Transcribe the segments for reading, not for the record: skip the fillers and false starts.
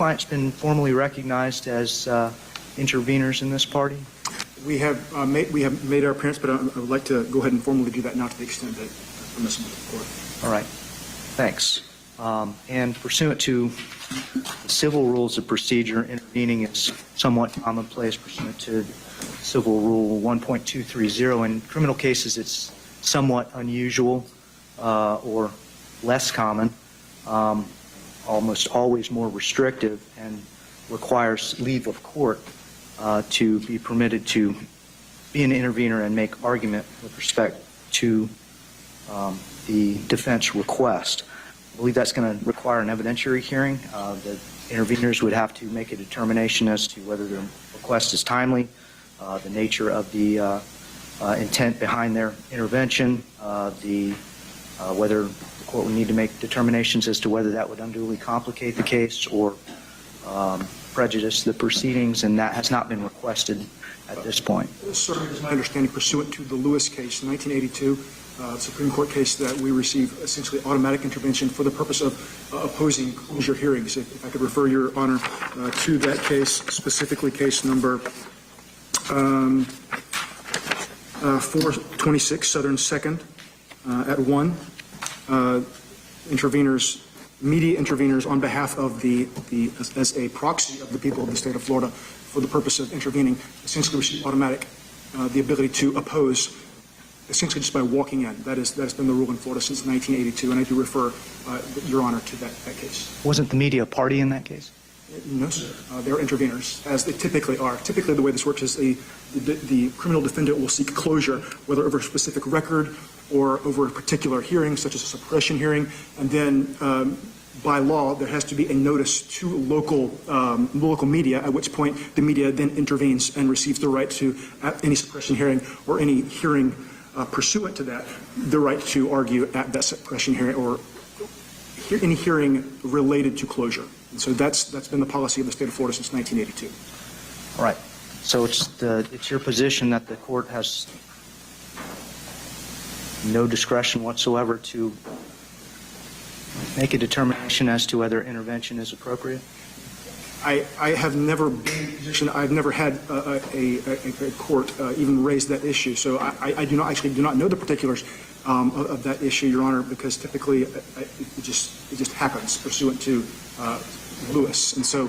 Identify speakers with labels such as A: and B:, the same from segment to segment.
A: clients been formally recognized as interveners in this party?
B: We have made our appearance, but I would like to go ahead and formally do that now to the extent that permissible to the court.
A: All right. Thanks. And pursuant to the civil rules of procedure, intervening is somewhat commonplace pursuant to Civil Rule 1.230. In criminal cases, it's somewhat unusual or less common, almost always more restrictive, and requires leave of court to be permitted to be an intervener and make argument with respect to the defense request. I believe that's going to require an evidentiary hearing. The interveners would have to make a determination as to whether their request is timely, the nature of the intent behind their intervention, whether the court would need to make determinations as to whether that would unduly complicate the case or prejudice the proceedings, and that has not been requested at this point.
B: Sir, it is my understanding, pursuant to the Lewis case, 1982, Supreme Court case, that we receive essentially automatic intervention for the purpose of opposing closure hearings. If I could refer Your Honor to that case, specifically case number 426 Southern 2nd at 1. Media interveners on behalf of as a proxy of the people of the state of Florida for the purpose of intervening essentially receive automatic the ability to oppose essentially just by walking in. That's been the rule in Florida since 1982, and I do refer Your Honor to that case.
A: Wasn't the media a party in that case?
B: No, sir. They're interveners, as they typically are. Typically, the way this works is the criminal defendant will seek closure, whether over a specific record or over a particular hearing, such as a suppression hearing, and then by law, there has to be a notice to local media, at which point the media then intervenes and receives the right to, at any suppression hearing or any hearing pursuant to that, the right to argue at that suppression hearing or any hearing related to closure. And so that's been the policy of the state of Florida since 1982.
A: All right. So it's your position that the court has no discretion whatsoever to make a determination as to whether intervention is appropriate?
B: I have never been in a position, I've never had a court even raise that issue. So I do not know the particulars of that issue, Your Honor, because typically it just happens pursuant to Lewis. And so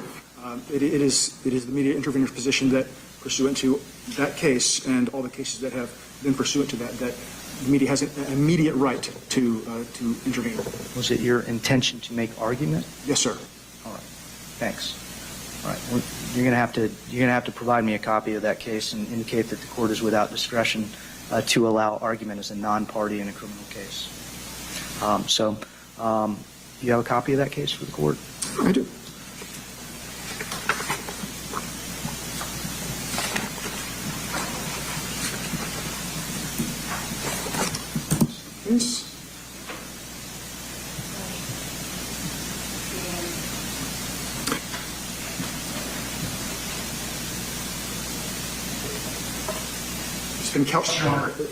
B: it is the media intervener's position that pursuant to that case and all the cases that have been pursuant to that the media has an immediate right to intervene.
A: Was it your intention to make argument?
B: Yes, sir.
A: All right. Thanks. All right. Well, you're going to have to provide me a copy of that case and indicate that the court is without discretion to allow argument as a non-party in a criminal case. You have a copy of that case for the court?
B: I do. Yes. It's been couched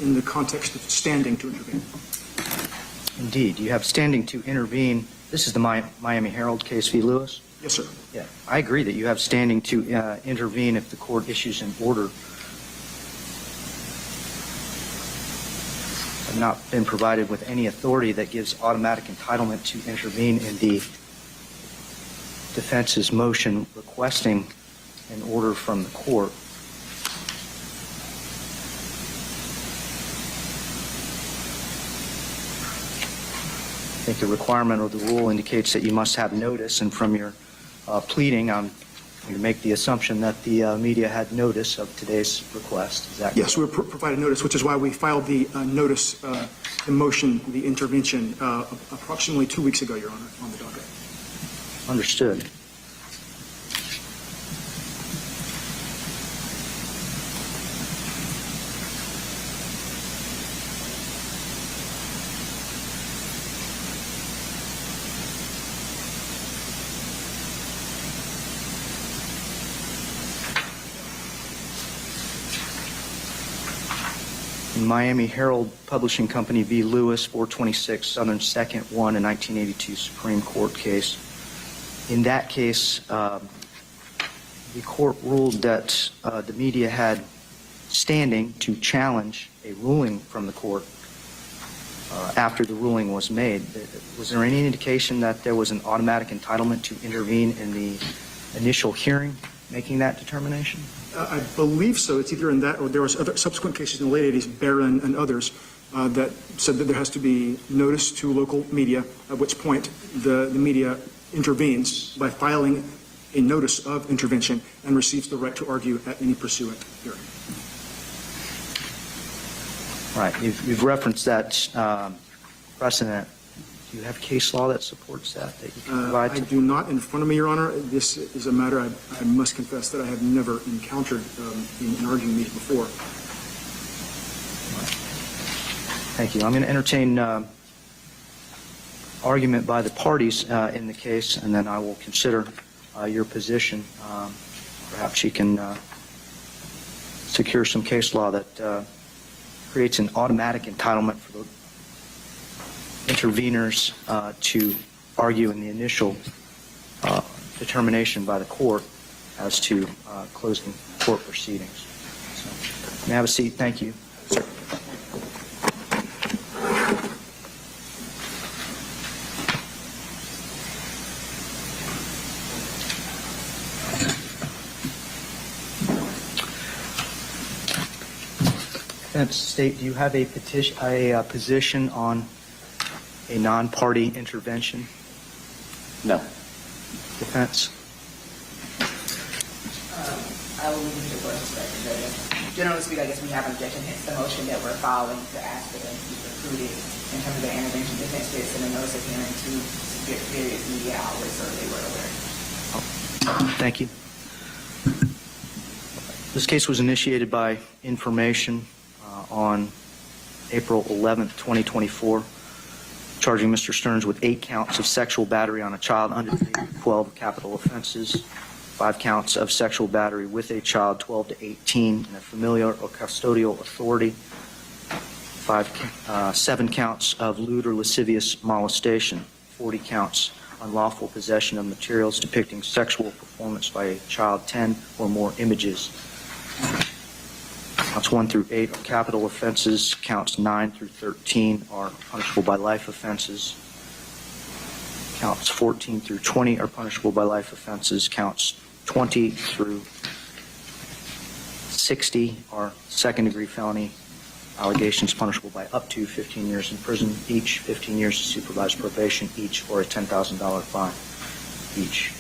B: in the context of standing to intervene.
A: Indeed. You have standing to intervene. This is the Miami Herald case v. Lewis?
B: Yes, sir.
A: Yeah. I agree that you have standing to intervene if the court issues an order. I've not been provided with any authority that gives automatic entitlement to intervene in the defense's motion requesting an order from the court. I think the requirement of the rule indicates that you must have notice, and from your pleading, you make the assumption that the media had notice of today's request. Is that correct?
B: Yes, we provided notice, which is why we filed the notice, the motion, the intervention, approximately 2 weeks ago, Your Honor, on the docket.
A: Understood. Miami Herald Publishing Company v. Lewis, 426 Southern 2nd 1, a 1982 Supreme Court case. In that case, the court ruled that the media had standing to challenge a ruling from the court after the ruling was made. Was there any indication that there was an automatic entitlement to intervene in the initial hearing making that determination?
B: I believe so. It's either in that or there was other subsequent cases in the late 80s, Barron and others, that said that there has to be notice to local media, at which point the media intervenes by filing a notice of intervention and receives the right to argue at any pursuant hearing.
A: Right. You've referenced that precedent. Do you have case law that supports that you can provide?
B: I do not in front of me, Your Honor. This is a matter I must confess that I have never encountered in arguing these before.
A: Thank you. I'm going to entertain argument by the parties in the case, and then I will consider your position. Perhaps you can secure some case law that creates an automatic entitlement for the interveners to argue in the initial determination by the court as to closing court proceedings. So, may I have a seat? Thank you. State, do you have a position on a non-party intervention?
C: No.
A: Defense?
D: I will leave it to your perspective. Generally speaking, I guess we have an objection. Hence the motion that we're filing to ask for them to be recruited in terms of the intervention. Defense did send a notice of hearing to various media outlets so they were aware.
A: Thank you. This case was initiated by information on April 11th, 2024, charging Mr. Sterns with 8 counts of sexual battery on a child under the age of 12 capital offenses, 5 counts of sexual battery with a child 12 to 18 in a familial or custodial authority, 7 counts of lewd or lascivious molestation, 40 counts unlawful possession of materials depicting sexual performance by a child, 10 or more images. Counts 1 through 8 are capital offenses. Counts 9 through 13 are punishable by life offenses. Counts 14 through 20 are punishable by life offenses. Counts 20 through 60 are second-degree felony allegations punishable by up to 15 years in prison each, 15 years of supervised probation each, or a $10,000 fine each.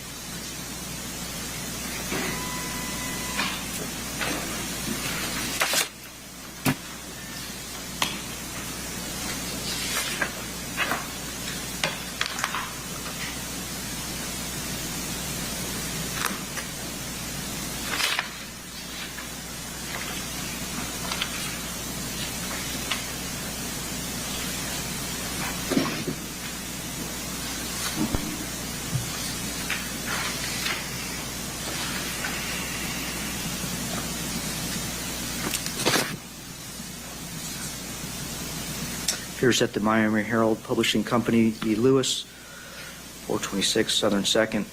A: Appears at the Miami Herald Publishing Company v. Lewis, 426 Southern 2nd,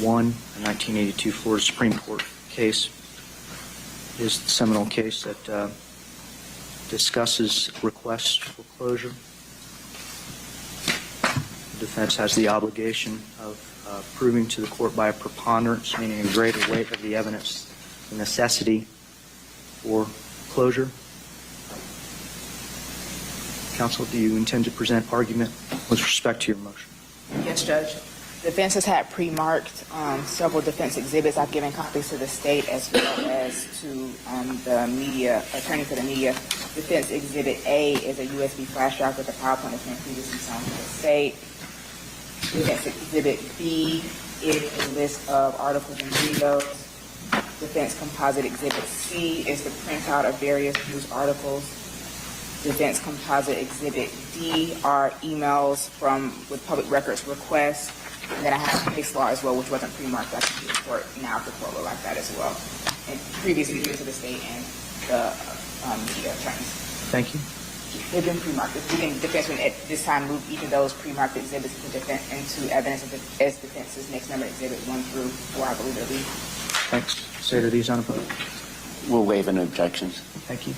A: 1, a 1982 Florida Supreme Court case. It is the seminal case that discusses requests for closure. The defense has the obligation of proving to the court by a preponderance, meaning a greater weight of the evidence, the necessity for closure. Counsel, do you intend to present argument with respect to your motion?
D: Yes, Judge. Defense has had pre-marked several defense exhibits. I've given copies to the state as well as to the media, attorney for the media. Defense Exhibit A is a USB flash drive with a PowerPoint that's been previously signed to the state. Defense Exhibit B is a list of articles and videos. Defense Composite Exhibit C is the printout of various news articles. Defense Composite Exhibit D are emails with public records requests. And then I have case law as well, which wasn't pre-marked. I can report now if the court would like that as well. And previously given to the state and the media attorneys.
A: Thank you.
D: They've been pre-marked. We can defense would at this time move each of those pre-marked exhibits into evidence as defense's next number exhibit 1 through 4, I believe it'll be.
A: Thanks. Consider these unopposed.
C: We'll waive any objections.
A: Thank you.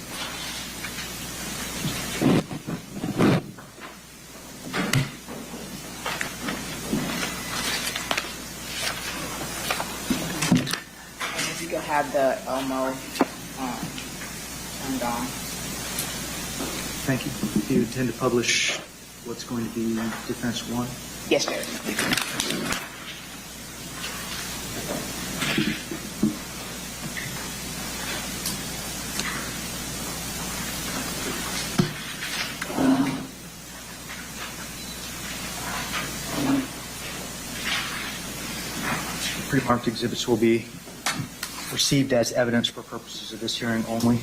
D: And if you could have the Elmo turned on.
A: Thank you. Do you intend to publish what's going to be defense 1?
D: Yes, Judge.
A: Pre-marked exhibits will be received as evidence for purposes of this hearing only.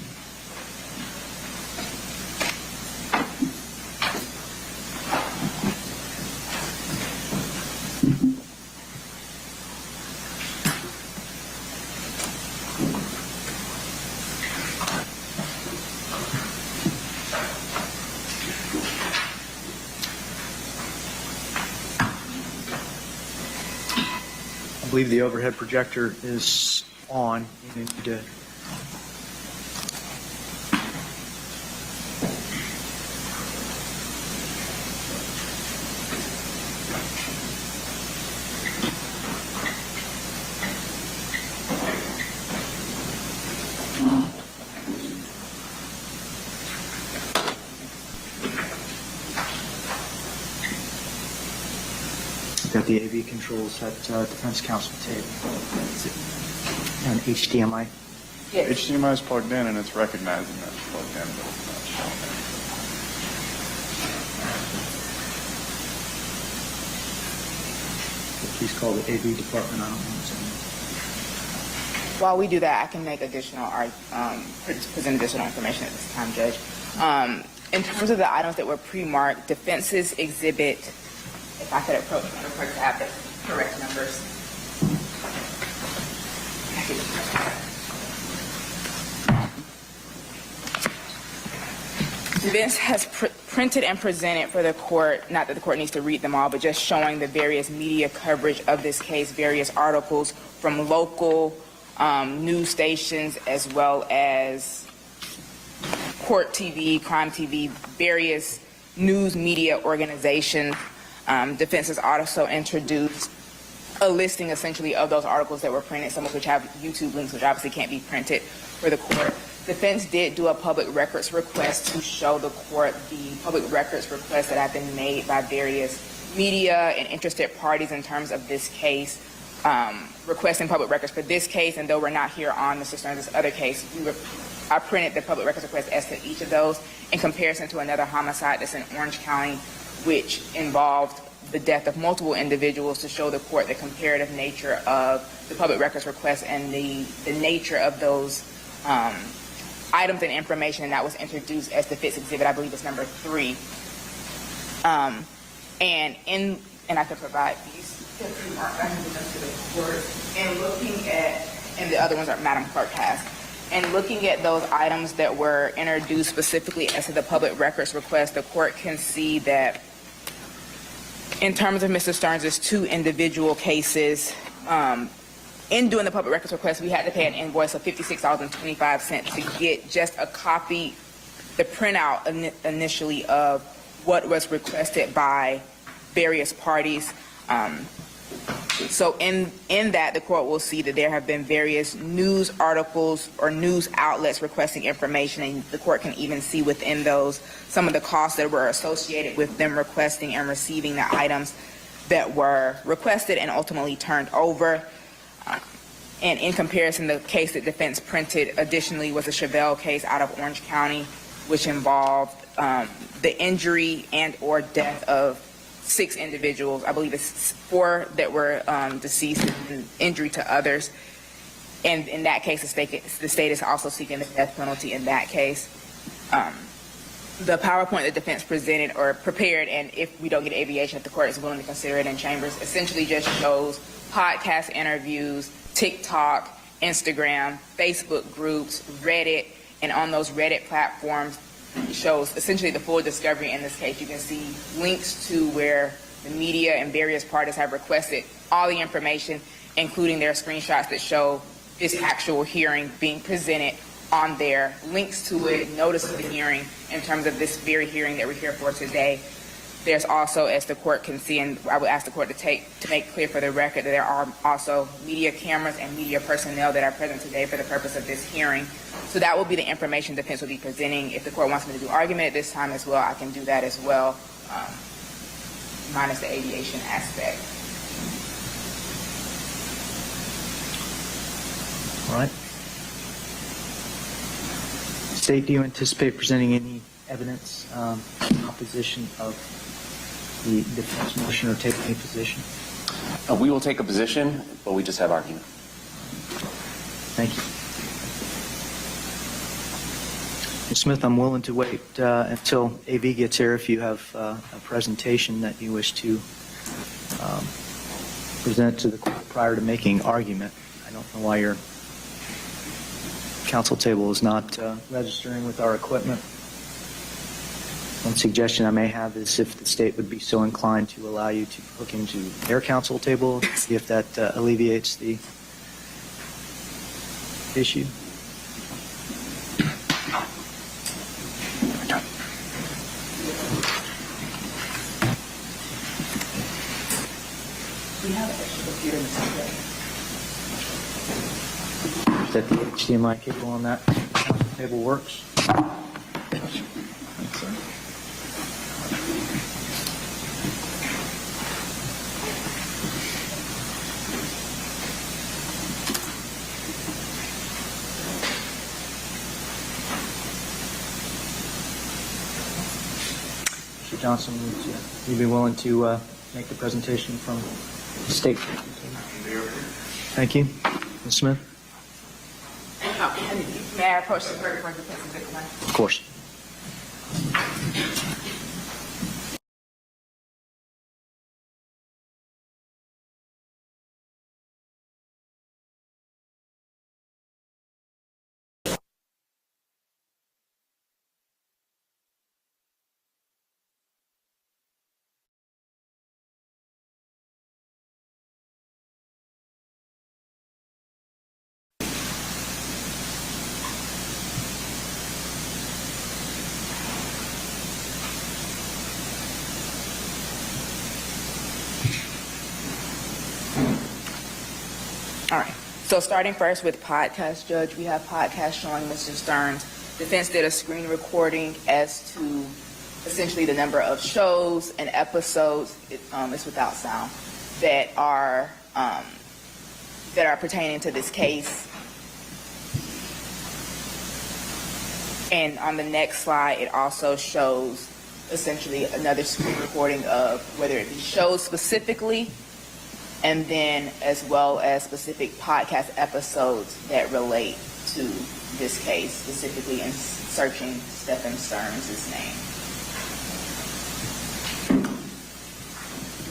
A: I believe the overhead projector is on. You need to got the AV controls at defense counsel table. And HDMI.
D: Yes.
E: HDMI is plugged in and it's recognizing that it's plugged in, but it's not showing it.
A: Please call the AV department. I don't know.
D: While we do that, I can make additional, present additional information at this time, Judge. In terms of the items that were pre-marked, defense's exhibit, if I could approach my record to have the correct numbers. Defense has printed and presented for the court, not that the court needs to read them all, but just showing the various media coverage of this case, various articles from local news stations as well as court TV, crime TV, various news media organizations. Defense has also introduced a listing essentially of those articles that were printed, some of which have YouTube links, which obviously can't be printed for the court. Defense did do a public records request to show the court the public records requests that have been made by various media and interested parties in terms of this case, requesting public records for this case. And though we're not here on Mr. Sterns' other case, I printed the public records request as to each of those in comparison to another homicide that's in Orange County, which involved the death of multiple individuals, to show the court the comparative nature of the public records request and the nature of those items and information, and that was introduced as defense exhibit, I believe it's number 3. And I could provide these to the court. And looking at, and the other ones are Madam Clerk has. And looking at those items that were introduced specifically as to the public records request, the court can see that in terms of Mr. Sterns' 2 individual cases, in doing the public records request, we had to pay an invoice of $56.25 to get just a copy, the printout initially of what was requested by various parties. So in that, the court will see that there have been various news articles or news outlets requesting information, and the court can even see within those some of the costs that were associated with them requesting and receiving the items that were requested and ultimately turned over. And in comparison, the case that defense printed additionally was a Chevelle case out of Orange County, which involved the injury and or death of 6 individuals. I believe it's 4 that were deceased and injury to others. And in that case, the state is also seeking the death penalty in that case. The PowerPoint that defense presented or prepared, and if we don't get aviation, if the court is willing to consider it in chambers, essentially just shows podcast interviews, TikTok, Instagram, Facebook groups, Reddit, and on those Reddit platforms, shows essentially the full discovery in this case. You can see links to where the media and various parties have requested all the information, including their screenshots that show this actual hearing being presented on there, links to it, notice of the hearing in terms of this very hearing that we're here for today. There's also, as the court can see, and I would ask the court to make clear for the record that there are also media cameras and media personnel that are present today for the purpose of this hearing. So that will be the information defense will be presenting. If the court wants me to do argument at this time as well, I can do that as well, minus the aviation aspect.
A: All right. State, do you anticipate presenting any evidence in opposition of the defense motion or take any position?
C: We will take a position, but we just have argument.
A: Thank you. Ms. Smith, I'm willing to wait until AV gets here if you have a presentation that you wish to present to the court prior to making argument. I don't know why your counsel table is not registering with our equipment. One suggestion I may have is if the state would be so inclined to allow you to hook into their counsel table, see if that alleviates the issue.
D: We have an extra computer in the
A: That the HDMI cable on that counsel table works. Mr. Johnson, would you be willing to make the presentation from the state? Thank you. Ms. Smith?
D: May I approach the court for defense exhibit 1?
A: Of course.
D: All right. So starting first with podcast, Judge, we have podcast showing Mr. Sterns. Defense did a screen recording as to essentially the number of shows and episodes, it's without sound, that are pertaining to this case. And on the next slide, it also shows essentially another screen recording of whether it be shows specifically, and then as well as specific podcast episodes that relate to this case, specifically in searching Stephan Sterns' name.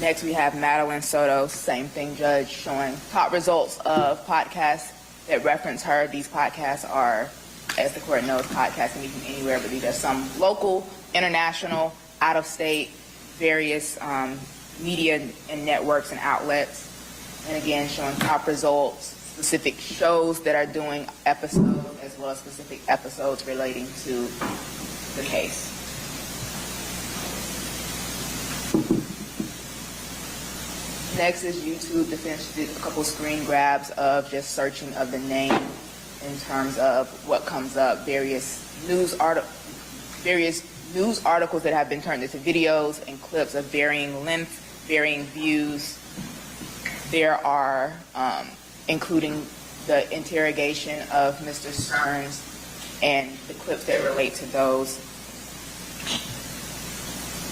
D: Next, we have Madeline Soto, same thing, Judge, showing top results of podcasts that reference her. These podcasts are, as the court knows, podcasts can be from anywhere, but these are some local, international, out-of-state, various media and networks and outlets. And again, showing top results, specific shows that are doing episodes, as well as specific episodes relating to the case. Next is YouTube. Defense did a couple screen grabs of just searching of the name in terms of what comes up, various news articles that have been turned into videos and clips of varying length, varying views. There are, including the interrogation of Mr. Sterns and the clips that relate to those.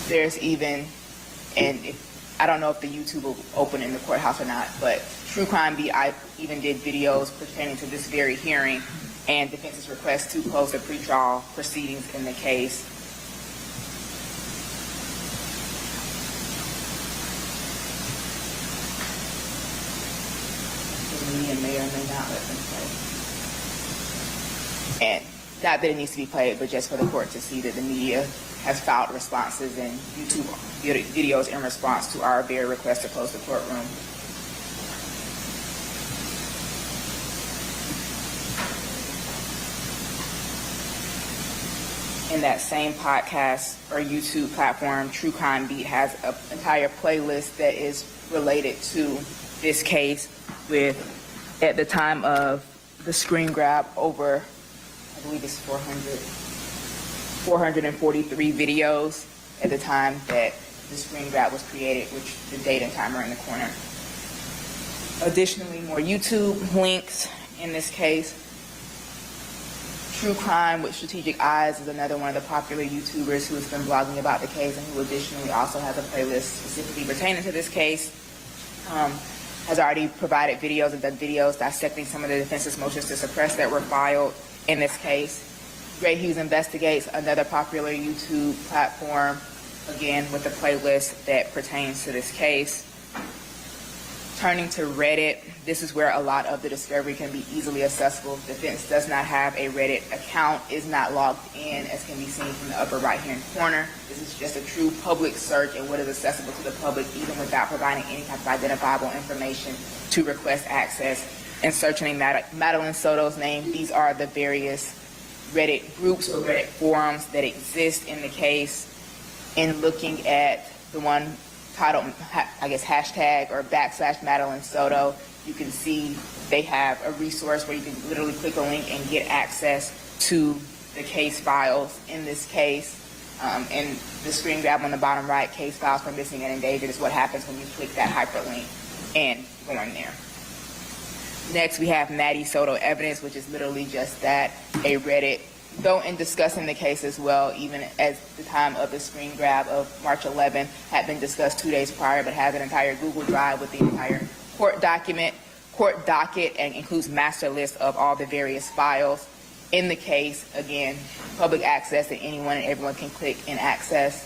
D: There's even, and I don't know if the YouTube will open in the courthouse or not, but True Crime Beat, I even did videos pertaining to this very hearing and defense's request to close the pretrial proceedings in the case. The media may or may not let them play. And Not that it needs to be played, but just for the court to see that the media has filed responses and YouTube videos in response to our very request to close the courtroom. In that same podcast or YouTube platform, True Crime Beat has an entire playlist that is related to this case with, at the time of the screen grab, over, I believe it's 443 videos at the time that the screen grab was created, which the date and time are in the corner. Additionally, more YouTube links in this case. True Crime with Strategic Eyes is another one of the popular YouTubers who has been blogging about the case and who additionally also has a playlist specifically pertaining to this case. Has already provided videos and done videos dissecting some of the defense's motions to suppress that were filed in this case. Ray Hughes Investigates, another popular YouTube platform, again with a playlist that pertains to this case. Turning to Reddit, this is where a lot of the discovery can be easily accessible. The defense does not have a Reddit account, is not logged in, as can be seen from the upper right-hand corner. This is just a true public search and what is accessible to the public, even without providing any type of identifiable information to request access. And searching Madeline Soto's name, these are the various Reddit groups or Reddit forums that exist in the case. In looking at the one titled, I guess, hashtag or / Madeline Soto, you can see they have a resource where you can literally click a link and get access to the case files in this case. And the screen grab on the bottom right, case files for missing and endangered, is what happens when you click that hyperlink and go in there. Next, we have Maddie Soto Evidence, which is literally just that, a Reddit. Though in discussing the case as well, even as the time of the screen grab of March 11 had been discussed 2 days prior, but has an entire Google Drive with the entire court docket, and includes master list of all the various files in the case. Again, public access that anyone and everyone can click and access.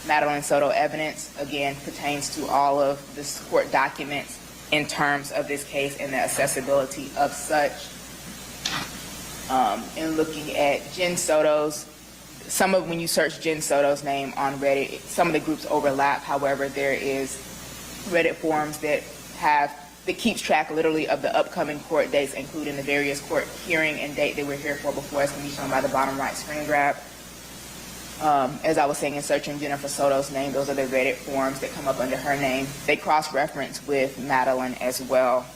D: Madeline Soto Evidence, again, pertains to all of the court documents in terms of this case and the accessibility of such. In looking at Jen Soto's, when you search Jen Soto's name on Reddit, some of the groups overlap. However, there is Reddit forums that keeps track literally of the upcoming court dates, including the various court hearing and date that we're here for before, as can be shown by the bottom right screen grab. As I was saying, in searching Jennifer Soto's name, those are the Reddit forums that come up under her name. They cross-reference with Madeline as well.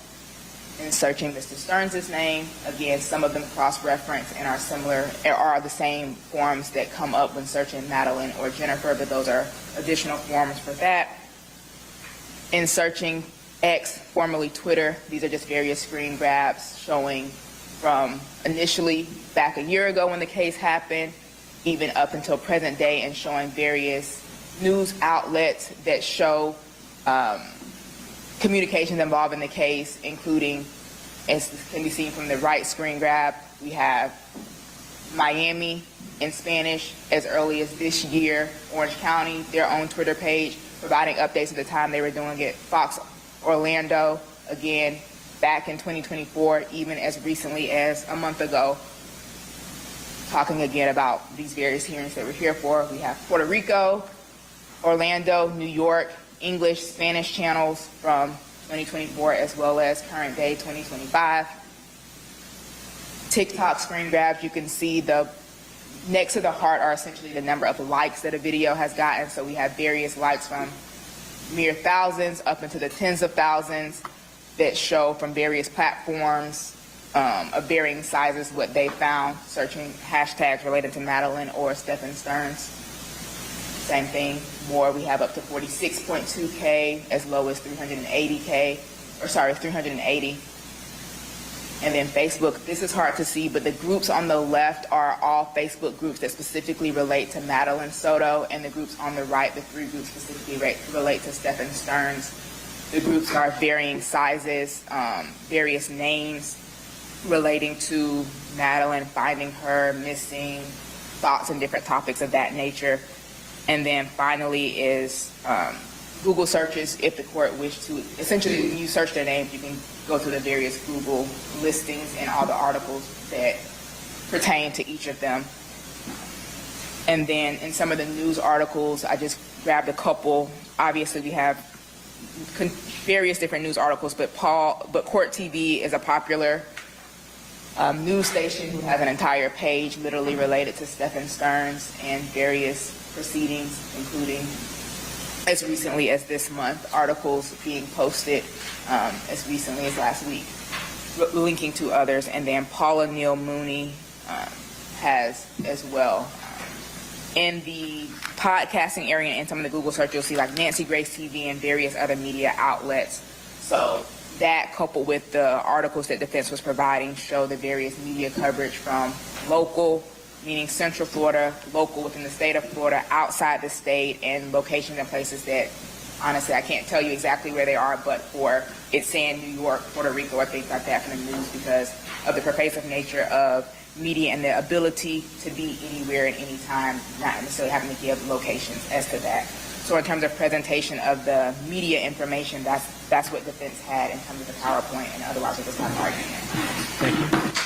D: In searching Mr. Sterns' name, again, some of them cross-reference and are similar, or are the same forms that come up when searching Madeline or Jennifer, but those are additional forms for that. In searching X, formerly Twitter, these are just various screen grabs showing from initially back a year ago when the case happened, even up until present day, and showing various news outlets that show communications involved in the case, including, as can be seen from the right screen grab, we have Miami in Spanish as early as this year, Orange County, their own Twitter page, providing updates at the time they were doing it, Fox Orlando, again, back in 2024, even as recently as a month ago, talking again about these various hearings that we're here for. We have Puerto Rico, Orlando, New York, English, Spanish channels from 2024 as well as current day 2025. TikTok screen grabs, you can see the next to the heart are essentially the number of likes that a video has gotten. So we have various likes from mere thousands up into the tens of thousands that show from various platforms of varying sizes what they found, searching hashtags related to Madeline or Stephan Sterns. Same thing, more, we have up to 46.2K as low as 380. And then Facebook, this is hard to see, but the groups on the left are all Facebook groups that specifically relate to Madeline Soto, and the groups on the right, the three groups specifically relate to Stephan Sterns. The groups are varying sizes, various names relating to Madeline, finding her, missing, thoughts and different topics of that nature. And then finally is Google searches, if the court wished to. Essentially, when you search their names, you can go to the various Google listings and all the articles that pertain to each of them. And then in some of the news articles, I just grabbed a couple. Obviously, we have various different news articles, but Court TV is a popular news station who has an entire page literally related to Stephan Sterns and various proceedings, including as recently as this month, articles being posted as recently as last week, linking to others. And then Paula Neal Mooney has as well. In the podcasting area and some of the Google search, you'll see like Nancy Grace TV and various other media outlets. So that, coupled with the articles that defense was providing, show the various media coverage from local, meaning Central Florida, local within the state of Florida, outside the state, and locations and places that, honestly, I can't tell you exactly where they are, but for it's saying New York, Puerto Rico, or things like that from the news because of the pervasive nature of media and the ability to be anywhere at any time, not necessarily having to give locations as to that. So in terms of presentation of the media information, that's what defense had in terms of the PowerPoint, and otherwise it was not an argument.
A: Thank you.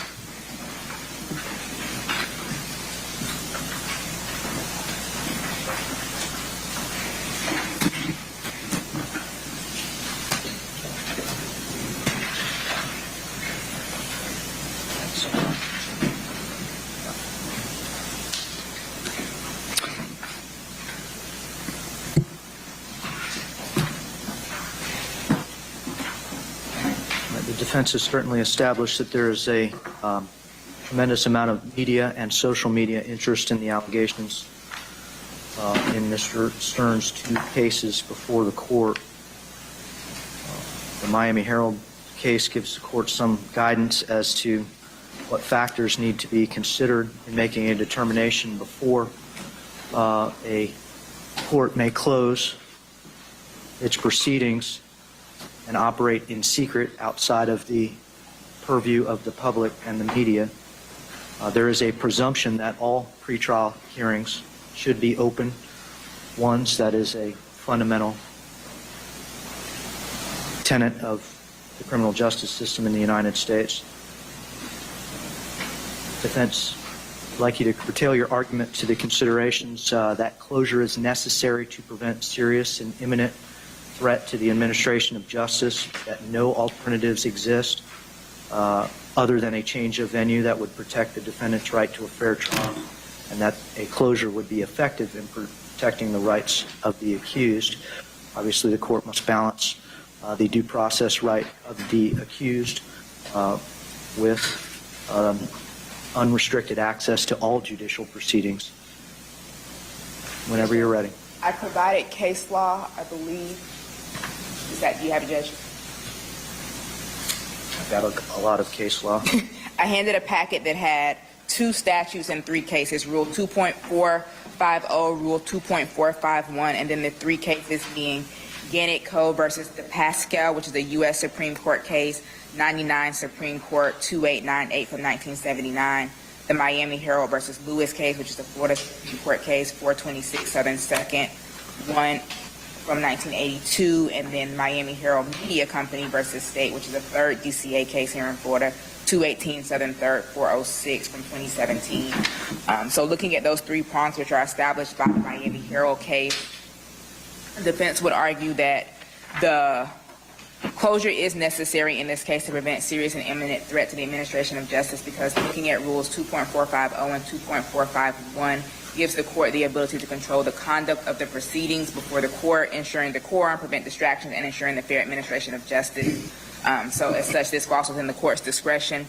A: The defense has certainly established that there is a tremendous amount of media and social media interest in the allegations in Mr. Sterns' two cases before the court. The Miami Herald case gives the court some guidance as to what factors need to be considered in making a determination before a court may close its proceedings and operate in secret outside of the purview of the public and the media. There is a presumption that all pretrial hearings should be open ones. That is a fundamental tenet of the criminal justice system in the United States. Defense would like you to curtail your argument to the considerations that closure is necessary to prevent serious and imminent threat to the administration of justice, that no alternatives exist other than a change of venue that would protect the defendant's right to a fair trial, and that a closure would be effective in protecting the rights of the accused. Obviously, the court must balance the due process right of the accused with unrestricted access to all judicial proceedings. Whenever you're ready.
D: I provided case law, I believe. Do you have a judge?
A: I've got a lot of case law.
D: I handed a packet that had 2 statutes and 3 cases, Rule 2.450, Rule 2.451, and then the 3 cases being Gannett Co. versus DePascal, which is a U.S. Supreme Court case, 99 Supreme Court 2898 from 1979, the Miami Herald versus Lewis case, which is a Florida Supreme Court case, 426 Southern 2nd, 1 from 1982, and then Miami Herald Media Company versus State, which is a 3rd DCA case here in Florida, 218 Southern 3rd, 406 from 2017. So looking at those 3 prongs which are established by the Miami Herald case, the defense would argue that the closure is necessary in this case to prevent serious and imminent threat to the administration of justice, because looking at Rules 2.450 and 2.451 gives the court the ability to control the conduct of the proceedings before the court, ensuring decorum, prevent distractions, and ensuring the fair administration of justice. So as such, this falls within the court's discretion.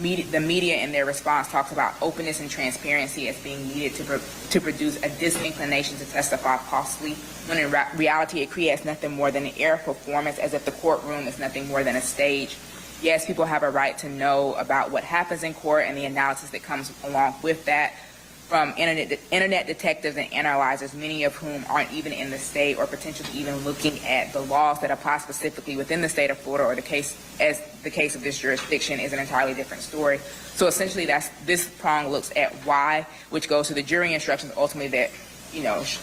D: The media in their response talks about openness and transparency as being needed to produce a disinclination to testify falsely, when in reality it creates nothing more than an air performance, as if the courtroom is nothing more than a stage. Yes, people have a right to know about what happens in court and the analysis that comes along with that, from internet detectives and analyzers, many of whom aren't even in the state or potentially even looking at the laws that apply specifically within the state of Florida, or the case of this jurisdiction is an entirely different story. So essentially, this prong looks at why, which goes to the jury instructions ultimately that,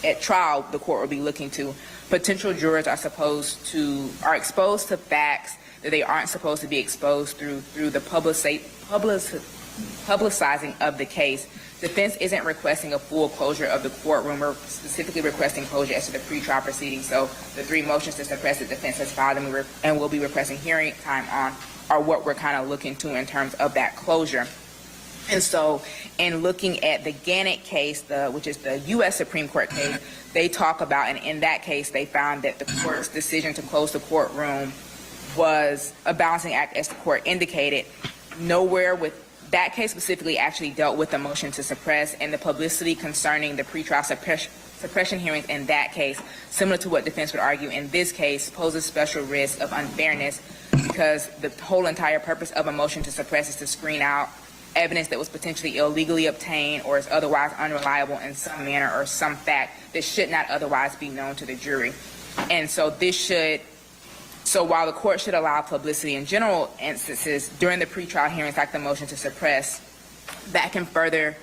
D: at trial the court will be looking to. Potential jurors are exposed to facts that they aren't supposed to be exposed through the publicizing of the case, defense isn't requesting a full closure of the courtroom. We're specifically requesting closure as to the pretrial proceedings. So the 3 motions to suppress that defense has filed and will be requesting hearing time on are what we're kind of looking to in terms of that closure. And so in looking at the Gannett case, which is the U.S. Supreme Court case, they talk about, and in that case, they found that the court's decision to close the courtroom was a balancing act, as the court indicated. Nowhere with that case specifically actually dealt with the motion to suppress, and the publicity concerning the pretrial suppression hearings in that case, similar to what defense would argue in this case, poses special risk of unfairness because the whole entire purpose of a motion to suppress is to screen out evidence that was potentially illegally obtained or is otherwise unreliable in some manner or some fact that should not otherwise be known to the jury. And so so while the court should allow publicity in general instances during the pretrial hearings like the motion to suppress, that can further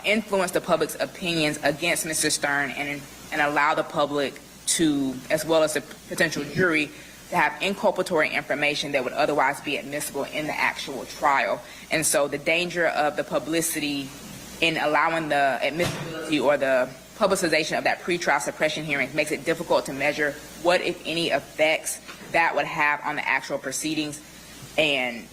D: influence the public's opinions against Mr. Stern and allow the public to, as well as the potential jury, to have inculpatory information that would otherwise be admissible in the actual trial. And so the danger of the publicity in allowing the admissibility or the publicization of that pretrial suppression hearing makes it difficult to measure what, if any, effects that would have on the actual proceedings. And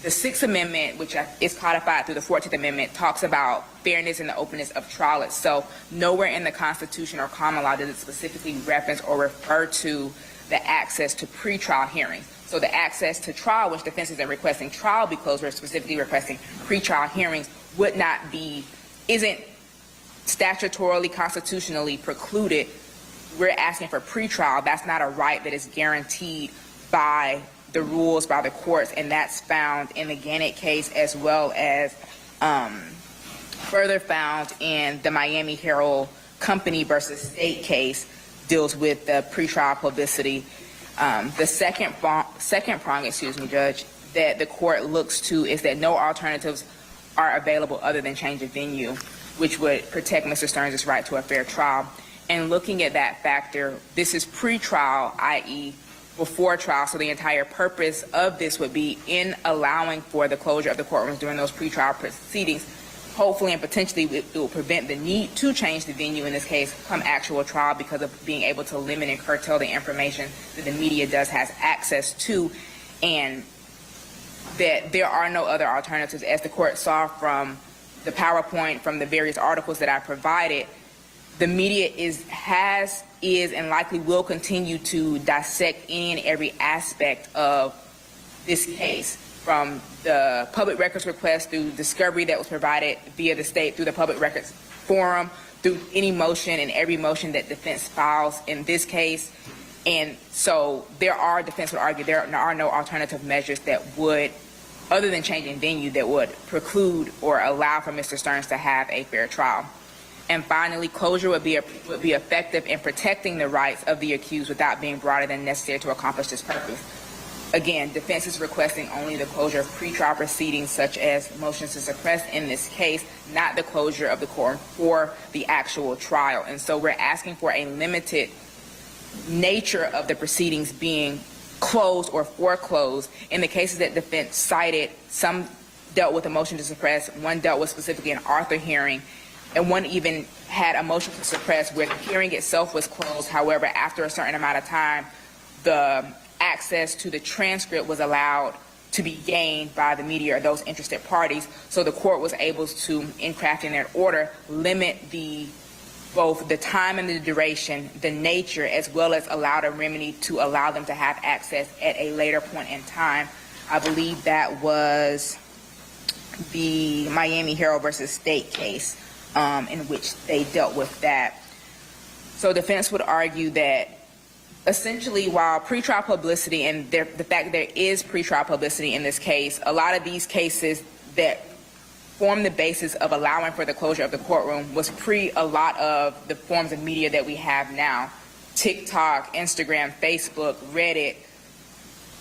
D: the Sixth Amendment, which is codified through the 14th Amendment, talks about fairness and the openness of trial itself. Nowhere in the Constitution or common law does it specifically reference or refer to the access to pretrial hearings. So the access to trial, which defense isn't requesting trial be closed, we're specifically requesting pretrial hearings, isn't statutorily, constitutionally precluded. We're asking for pretrial. That's not a right that is guaranteed by the rules, by the courts, and that's found in the Gannett case as well as further found in the Miami Herald Company versus State case, deals with the pretrial publicity. The second prong, Judge, that the court looks to is that no alternatives are available other than change of venue, which would protect Mr. Sterns' right to a fair trial. And looking at that factor, this is pretrial, i.e. before trial, so the entire purpose of this would be in allowing for the closure of the courtrooms during those pretrial proceedings. Hopefully and potentially it will prevent the need to change the venue in this case come actual trial because of being able to limit and curtail the information that the media has access to, and that there are no other alternatives. As the court saw from the PowerPoint, from the various articles that I provided, the media is and likely will continue to dissect any and every aspect of this case, from the public records request through discovery that was provided via the state through the public records forum, through any motion and every motion that defense files in this case. And so defense would argue there are no alternative measures that would, other than changing venue, that would preclude or allow for Mr. Sterns to have a fair trial. And finally, closure would be effective in protecting the rights of the accused without being broader than necessary to accomplish this purpose. Again, defense is requesting only the closure of pretrial proceedings such as motions to suppress in this case, not the closure of the court for the actual trial. And so we're asking for a limited nature of the proceedings being closed or foreclosed. In the cases that defense cited, some dealt with a motion to suppress, one dealt with specifically an Arthur hearing, and one even had a motion to suppress where the hearing itself was closed. However, after a certain amount of time, the access to the transcript was allowed to be gained by the media or those interested parties. So the court was able to, in crafting their order, limit both the time and the duration, the nature, as well as allowed a remedy to allow them to have access at a later point in time. I believe that was the Miami Herald versus State case, in which they dealt with that. So defense would argue that essentially, while pretrial publicity and the fact that there is pretrial publicity in this case, a lot of these cases that form the basis of allowing for the closure of the courtroom was a lot of the forms of media that we have now. TikTok, Instagram, Facebook, Reddit,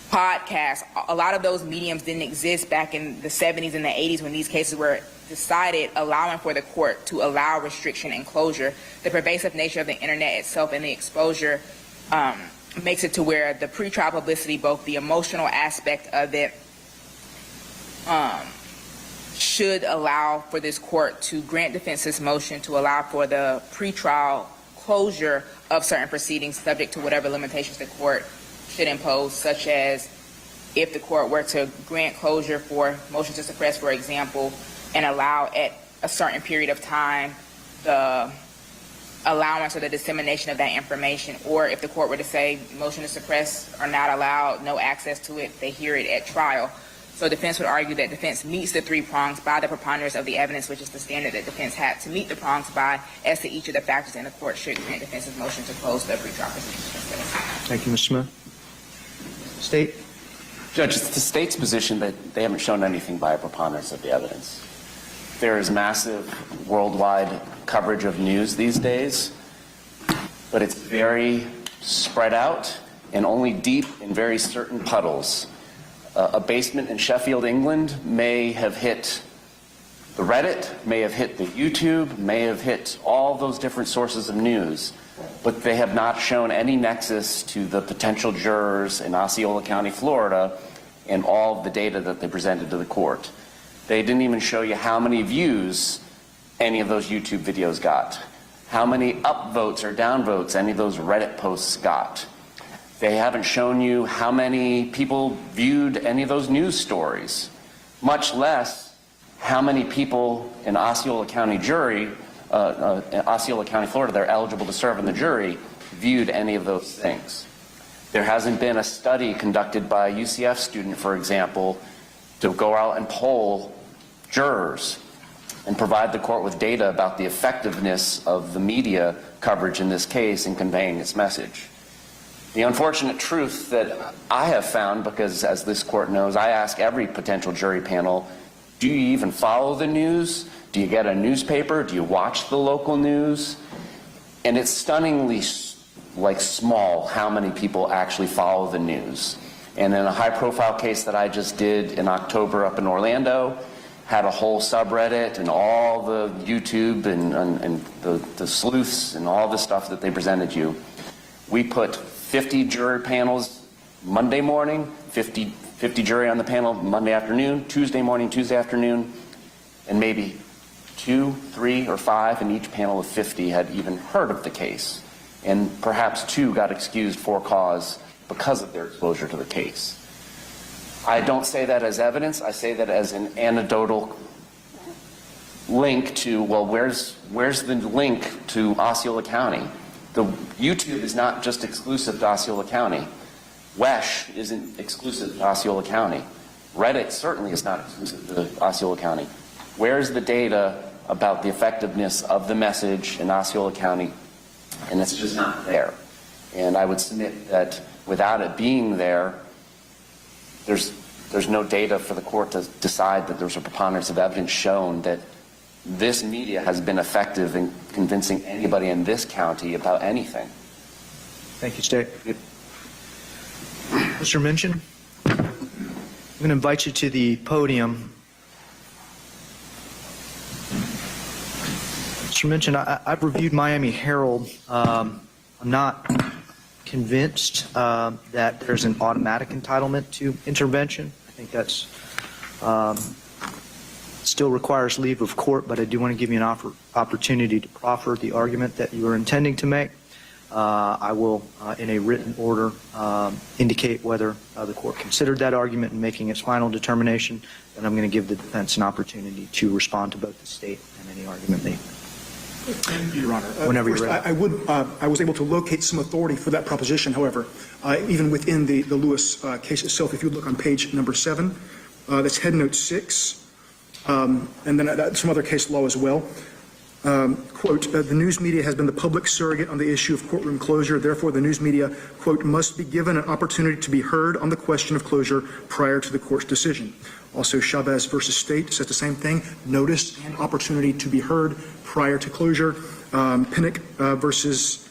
D: podcasts, a lot of those mediums didn't exist back in the 70s and the 80s when these cases were decided, allowing for the court to allow restriction and closure. The pervasive nature of the internet itself and the exposure makes it to where the pretrial publicity, both the emotional aspect of it, should allow for this court to grant defense's motion to allow for the pretrial closure of certain proceedings subject to whatever limitations the court should impose, such as if the court were to grant closure for motion to suppress, for example, and allow at a certain period of time the allowance or the dissemination of that information, or if the court were to say motion to suppress are not allowed, no access to it, they hear it at trial. So defense would argue that defense meets the three prongs by the preponderance of the evidence, which is the standard that defense had to meet the prongs by as to each of the factors, and the court should grant defense's motion to close the pretrial proceedings.
A: Thank you, Mr. Smith. State?
C: Judge, it's the state's position that they haven't shown anything by a preponderance of the evidence. There is massive worldwide coverage of news these days, but it's very spread out and only deep in very certain puddles. A basement in Sheffield, England may have hit the Reddit, may have hit the YouTube, may have hit all those different sources of news, but they have not shown any nexus to the potential jurors in Osceola County, Florida, and all of the data that they presented to the court. They didn't even show you how many views any of those YouTube videos got, how many upvotes or downvotes any of those Reddit posts got. They haven't shown you how many people viewed any of those news stories, much less how many people in Osceola County jury, Osceola County, Florida, they're eligible to serve in the jury, viewed any of those things. There hasn't been a study conducted by a UCF student, for example, to go out and poll jurors and provide the court with data about the effectiveness of the media coverage in this case in conveying its message. The unfortunate truth that I have found, because as this court knows, I ask every potential jury panel, do you even follow the news? Do you get a newspaper? Do you watch the local news? And it's stunningly small how many people actually follow the news. And in a high-profile case that I just did in October up in Orlando, had a whole subreddit and all the YouTube and the sleuths and all the stuff that they presented you. We put 50 jury panels Monday morning, 50 jury on the panel Monday afternoon, Tuesday morning, Tuesday afternoon, and maybe 2, 3, or 5 in each panel of 50 had even heard of the case. And perhaps 2 got excused for cause because of their exposure to the case. I don't say that as evidence. I say that as an anecdotal link to, well, where's the link to Osceola County? The YouTube is not just exclusive to Osceola County. WESH isn't exclusive to Osceola County. Reddit certainly is not exclusive to Osceola County. Where's the data about the effectiveness of the message in Osceola County? And it's just not there. And I would submit that without it being there, there's no data for the court to decide that there's a preponderance of evidence shown that this media has been effective in convincing anybody in this county about anything.
A: Thank you, State. Mr. Minchin, I'm going to invite you to the podium. Mr. Minchin, I've reviewed Miami Herald. I'm not convinced that there's an automatic entitlement to intervention. I think that's still requires leave of court, but I do want to give you an opportunity to proffer the argument that you are intending to make. I will, in a written order, indicate whether the court considered that argument in making its final determination, and I'm going to give the defense an opportunity to respond to both the state and any argument made.
B: Thank you, Your Honor.
A: Whenever you're ready.
B: I was able to locate some authority for that proposition, however, even within the Lewis case itself. If you look on page number 7, that's head note 6, and then some other case law as well. Quote, the news media has been the public surrogate on the issue of courtroom closure. Therefore, the news media, quote, must be given an opportunity to be heard on the question of closure prior to the court's decision. Also, Chavez versus State says the same thing, notice and opportunity to be heard prior to closure. Pinnock versus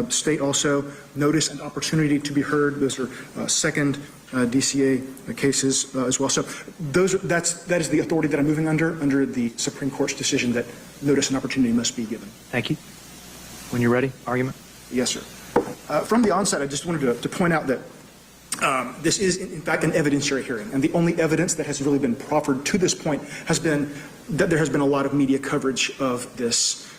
B: State also, notice and opportunity to be heard. Those are second DCA cases as well. So that is the authority that I'm moving under the Supreme Court's decision that notice and opportunity must be given.
A: Thank you. When you're ready, argument.
B: Yes, sir. From the onset, I just wanted to point out that This is, in fact, an evidentiary hearing, and the only evidence that has really been proffered to this point has been that there has been a lot of media coverage of these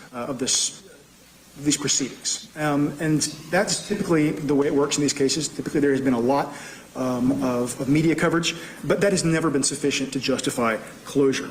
B: proceedings. And that's typically the way it works in these cases. Typically, there has been a lot of media coverage, but that has never been sufficient to justify closure.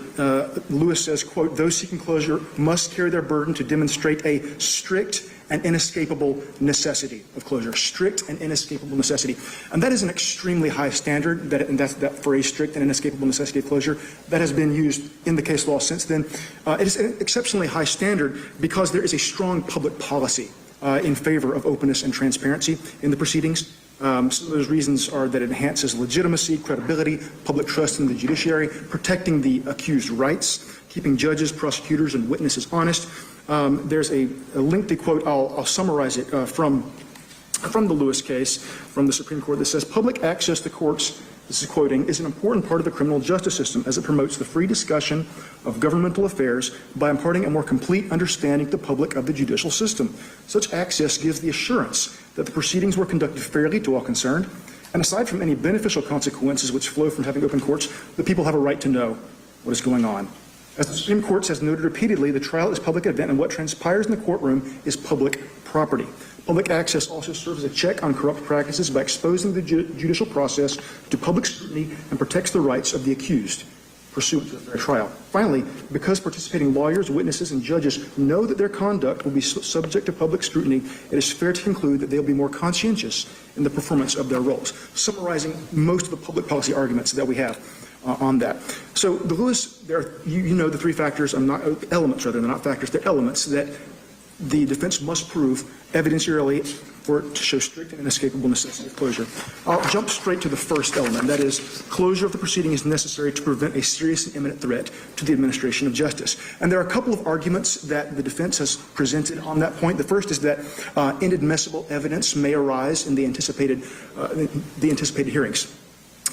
B: Lewis says, quote, "Those seeking closure must carry their burden to demonstrate a strict and inescapable necessity of closure." Strict and inescapable necessity. And that is an extremely high standard, and that's that phrase, strict and inescapable necessity of closure, that has been used in the case law since then. It is an exceptionally high standard because there is a strong public policy in favor of openness and transparency in the proceedings. Some of those reasons are that it enhances legitimacy, credibility, public trust in the judiciary, protecting the accused rights, keeping judges, prosecutors, and witnesses honest. There's a lengthy quote, I'll summarize it from the Lewis case from the Supreme Court that says, "Public access to courts," this is quoting, "is an important part of the criminal justice system as it promotes the free discussion of governmental affairs by imparting a more complete understanding to the public of the judicial system. Such access gives the assurance that the proceedings were conducted fairly to all concerned, and aside from any beneficial consequences which flow from having open courts, the people have a right to know what is going on. As the Supreme Court has noted repeatedly, the trial is a public event, and what transpires in the courtroom is public property. Public access also serves as a check on corrupt practices by exposing the judicial process to public scrutiny and protects the rights of the accused pursuant to their trial. Finally, because participating lawyers, witnesses, and judges know that their conduct will be subject to public scrutiny, it is fair to conclude that they will be more conscientious in the performance of their roles." Summarizing most of the public policy arguments that we have on that. So the Lewis, you know the three factors, elements rather, they're not factors, they're elements that the defense must prove evidentiarily for it to show strict and inescapable necessity of closure. I'll jump straight to the first element, that is, closure of the proceeding is necessary to prevent a serious and imminent threat to the administration of justice. And there are a couple of arguments that the defense has presented on that point. The first is that inadmissible evidence may arise in the anticipated hearings.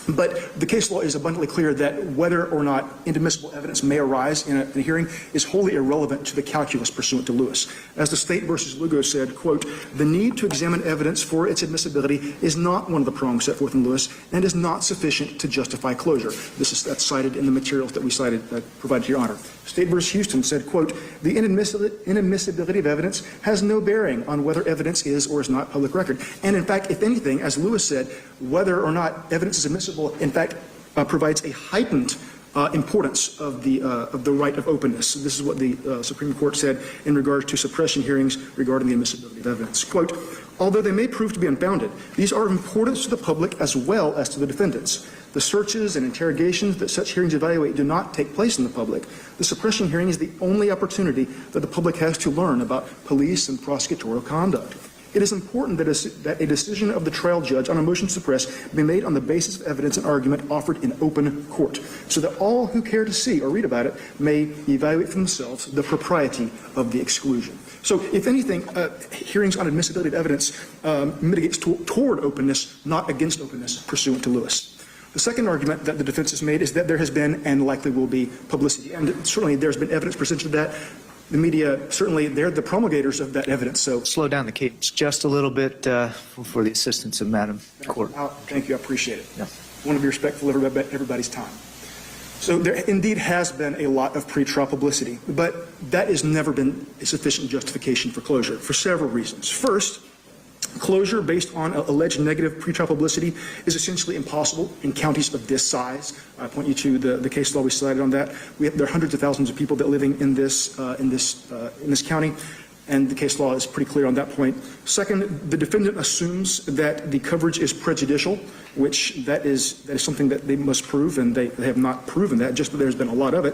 B: But the case law is abundantly clear that whether or not inadmissible evidence may arise in a hearing is wholly irrelevant to the calculus pursuant to Lewis. As the State versus Lugo said, quote, "The need to examine evidence for its admissibility is not one of the prongs set forth in Lewis and is not sufficient to justify closure." That's cited in the materials that we provided to your honor. State versus Houston said, quote, "The inadmissibility of evidence has no bearing on whether evidence is or is not public record." And in fact, if anything, as Lewis said, whether or not evidence is admissible, in fact, provides a heightened importance of the right of openness. This is what the Supreme Court said in regards to suppression hearings regarding the admissibility of evidence. Quote, "Although they may prove to be unfounded, these are of importance to the public as well as to the defendants. The searches and interrogations that such hearings evaluate do not take place in the public. The suppression hearing is the only opportunity that the public has to learn about police and prosecutorial conduct. It is important that a decision of the trial judge on a motion to suppress be made on the basis of evidence and argument offered in open court, so that all who care to see or read about it may evaluate for themselves the propriety of the exclusion." So, if anything, hearings on admissibility of evidence mitigates toward openness, not against openness, pursuant to Lewis. The second argument that the defense has made is that there has been and likely will be publicity, and certainly there's been evidence presented to that. The media, certainly, they're the promulgators of that evidence. So,
A: Slow down the cadence just a little bit for the assistance of Madam Court.
B: Thank you. I appreciate it.
A: Yeah.
B: I want to be respectful of everybody's time. So there indeed has been a lot of pretrial publicity, but that has never been a sufficient justification for closure for several reasons. First, closure based on alleged negative pretrial publicity is essentially impossible in counties of this size. I point you to the case law we cited on that. There are hundreds of thousands of people that living in this county, and the case law is pretty clear on that point. Second, the defendant assumes that the coverage is prejudicial, which that is something that they must prove, and they have not proven that, just that there's been a lot of it.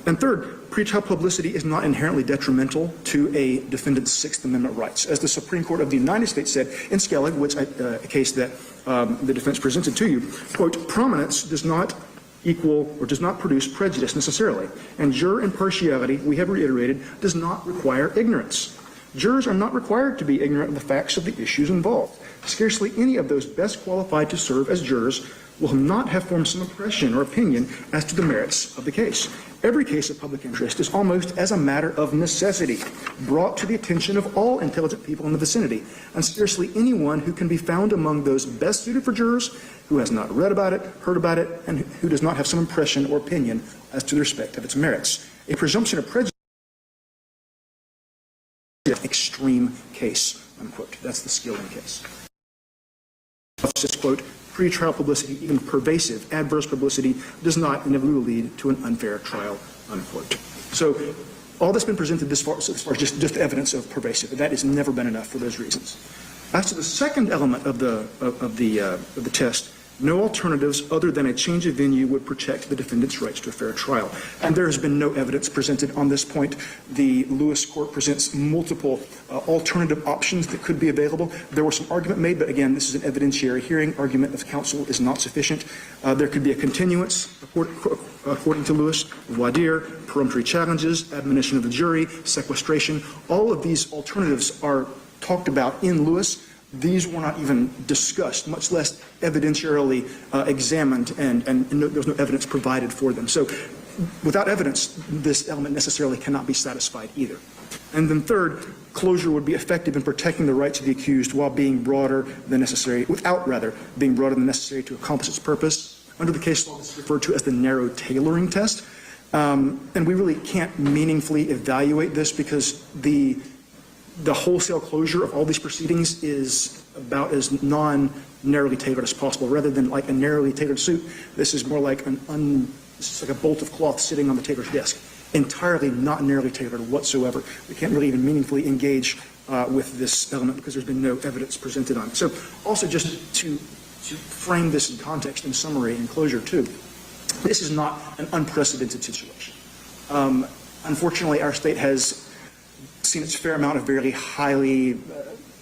B: And third, pretrial publicity is not inherently detrimental to a defendant's Sixth Amendment rights. As the Supreme Court of the United States said in Skellig, which a case that the defense presented to you, quote, "Prominence does not equal or does not produce prejudice necessarily, and juror impartiality, we have reiterated, does not require ignorance. Jurors are not required to be ignorant of the facts of the issues involved. scarcely any of those best qualified to serve as jurors will not have formed some impression or opinion as to the merits of the case. Every case of public interest is almost as a matter of necessity brought to the attention of all intelligent people in the vicinity, and scarcely anyone who can be found among those best suited for jurors who has not read about it, heard about it, and who does not have some impression or opinion as to the respect of its merits. A presumption of prejudice is an extreme case, unquote. That's the Skilling case. Just quote, pretrial publicity, even pervasive adverse publicity, does not inevitably lead to an unfair trial, unquote. So all that's been presented this far, so as far as just evidence of pervasive, that has never been enough for those reasons. As to the second element of the test, no alternatives other than a change of venue would protect the defendant's rights to a fair trial. And there has been no evidence presented on this point. The Lewis court presents multiple alternative options that could be available. There was some argument made, but again, this is an evidentiary hearing. Argument of counsel is not sufficient. There could be a continuance, according to Lewis, voir dire, peremptory challenges, admonition of the jury, sequestration. All of these alternatives are talked about in Lewis. These were not even discussed, much less evidentiarily examined, and there's no evidence provided for them. So without evidence, this element necessarily cannot be satisfied either. And then third, closure would be effective in protecting the rights of the accused while being broader than necessary, being broader than necessary to accomplish its purpose. Under the case law, it's referred to as the narrow tailoring test. And we really can't meaningfully evaluate this because the wholesale closure of all these proceedings is about as non-narrowly tailored as possible. Rather than like a narrowly tailored suit, this is more like this is like a bolt of cloth sitting on the tailor's desk, entirely not narrowly tailored whatsoever. We can't really even meaningfully engage with this element because there's been no evidence presented on it. So also just to frame this in context and summary and closure too, this is not an unprecedented situation. Unfortunately, our state has seen its fair amount of very highly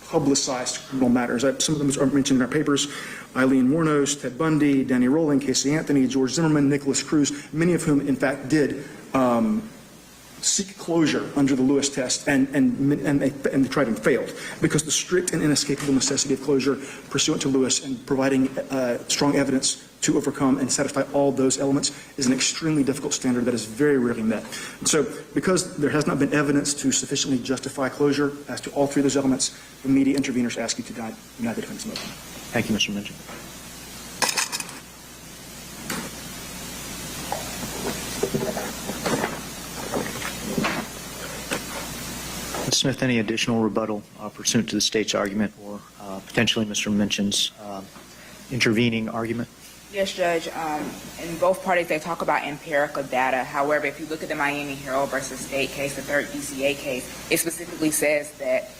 B: publicized criminal matters. Some of them are mentioned in our papers. Eileen Wuornos, Ted Bundy, Danny Rowling, Casey Anthony, George Zimmerman, Nicholas Cruz, many of whom, in fact, did seek closure under the Lewis test, and they tried and failed because the strict and inescapable necessity of closure pursuant to Lewis and providing strong evidence to overcome and satisfy all those elements is an extremely difficult standard that is very rarely met. And so because there has not been evidence to sufficiently justify closure as to all three of those elements, the media interveners ask you to deny the defense motion.
A: Thank you, Mr. Minchin. Ms. Smith, any additional rebuttal pursuant to the state's argument or potentially Mr. Minchin's intervening argument?
D: Yes, Judge. In both parties, they talk about empirical data. However, if you look at the Miami Herald versus State case, the third DCA case, it specifically says that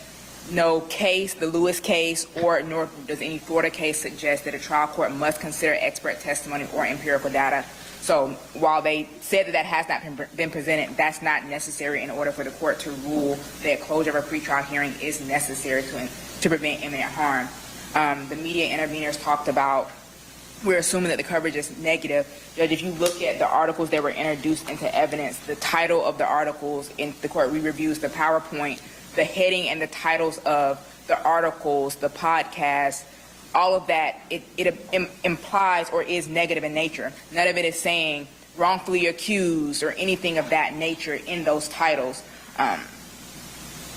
D: no case, the Lewis case, or nor does any Florida case suggest that a trial court must consider expert testimony or empirical data. So while they said that has not been presented, that's not necessary in order for the court to rule that closure of a pretrial hearing is necessary to prevent imminent harm. The media interveners talked about, we're assuming that the coverage is negative. Judge, if you look at the articles that were introduced into evidence, the title of the articles in the court re-reviews, the PowerPoint, the heading and the titles of the articles, the podcast, all of that, it implies or is negative in nature. None of it is saying wrongfully accused or anything of that nature in those titles.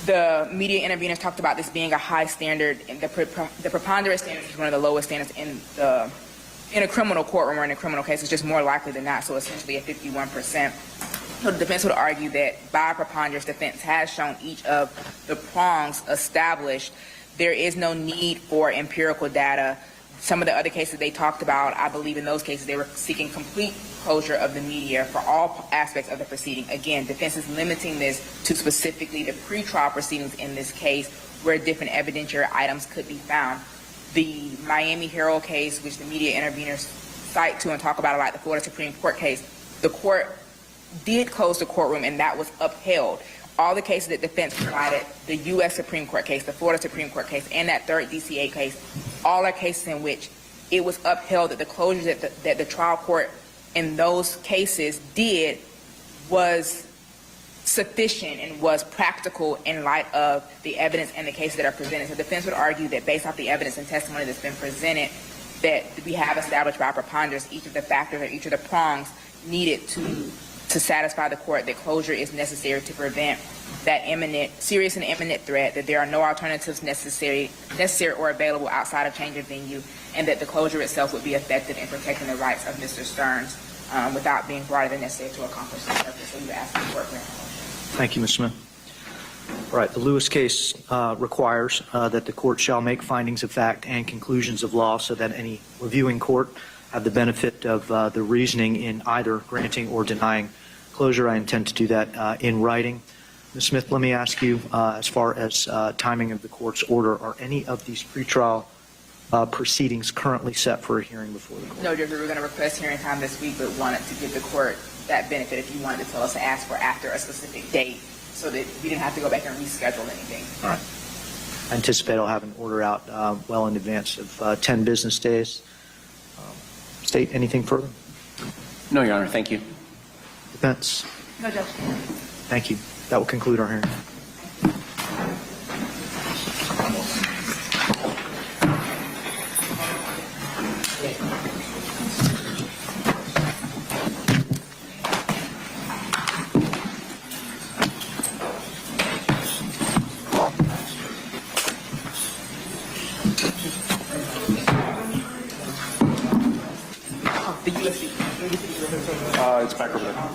D: The media interveners talked about this being a high standard. The preponderance standard is one of the lowest standards in a criminal courtroom or in a criminal case. It's just more likely than not, so essentially at 51%. So the defense would argue that by preponderance, defense has shown each of the prongs established. There is no need for empirical data. Some of the other cases they talked about, I believe in those cases they were seeking complete closure of the media for all aspects of the proceeding. Again, defense is limiting this to specifically the pretrial proceedings in this case where different evidentiary items could be found. The Miami Herald case, which the media interveners cite to and talk about a lot, the Florida Supreme Court case, the court did close the courtroom and that was upheld. All the cases that defense provided, the U.S. Supreme Court case, the Florida Supreme Court case, and that third DCA case, all are cases in which it was upheld that the closures that the trial court in those cases did was sufficient and was practical in light of the evidence and the cases that are presented. So the defense would argue that based off the evidence and testimony that's been presented, that we have established by preponderance each of the factors or each of the prongs needed to satisfy the court that closure is necessary to prevent that serious and imminent threat, that there are no alternatives necessary or available outside of change of venue, and that the closure itself would be effective in protecting the rights of Mr. Sterns without being broader than necessary to accomplish the purpose. So we would ask the court for that.
A: Thank you, Ms. Smith. All right, the Lewis case requires that the court shall make findings of fact and conclusions of law so that any reviewing court have the benefit of the reasoning in either granting or denying closure. I intend to do that in writing. Ms. Smith, let me ask you, as far as timing of the court's order, are any of these pretrial proceedings currently set for a hearing before the court?
D: No, Judge, we were going to request hearing time this week, but wanted to give the court that benefit if you wanted to tell us to ask for after a specific date so that we didn't have to go back and reschedule anything.
A: All right. I anticipate I'll have an order out well in advance of 10 business days. State, anything further?
C: No, Your Honor. Thank you.
A: Defense?
D: No, Judge.
A: Thank you. That will conclude our hearing.
D: The USC.
E: It's back over there.